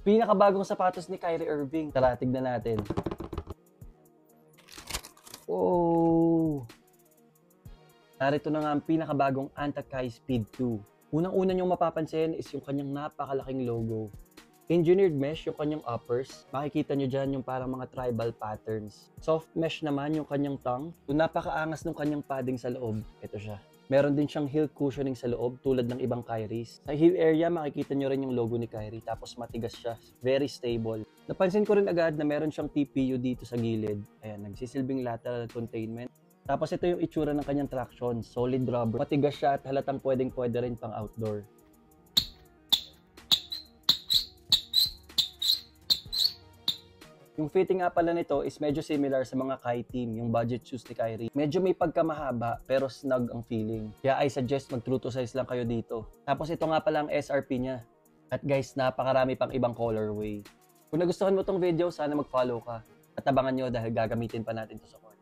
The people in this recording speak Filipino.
Pinakabagong sapatos ni Kyrie Irving. Tara, tignan natin. Oh! Narito na nga ang pinakabagong Antakai Speed 2. Unang-una niyong mapapansin is yung kanyang napakalaking logo. Engineered mesh yung kanyang uppers. Makikita nyo dyan yung parang mga tribal patterns. Soft mesh naman yung kanyang tongue. Yung napakaangas ng kanyang padding sa loob. Ito siya. Meron din siyang heel cushioning sa loob tulad ng ibang Kyries. Sa heel area, makikita nyo rin yung logo ni Kyrie. Tapos matigas siya. Very stable. Napansin ko rin agad na meron siyang TPU dito sa gilid. Ayan, nagsisilbing lateral containment. Tapos ito yung itsura ng kanyang traction. Solid rubber. Matigas siya at halatang pwede rin pang outdoor. Yung fitting nga pala nito is medyo similar sa mga Kai team, yung budget shoes ni Kyrie. Medyo may pagkamahaba pero snug ang feeling. Kaya I suggest mag true to size lang kayo dito. Tapos ito nga pala ang SRP niya. At guys, napakarami pang ibang colorway. Kung nagustuhan mo tong video, sana mag-follow ka. At abangan nyo dahil gagamitin pa natin to sa course.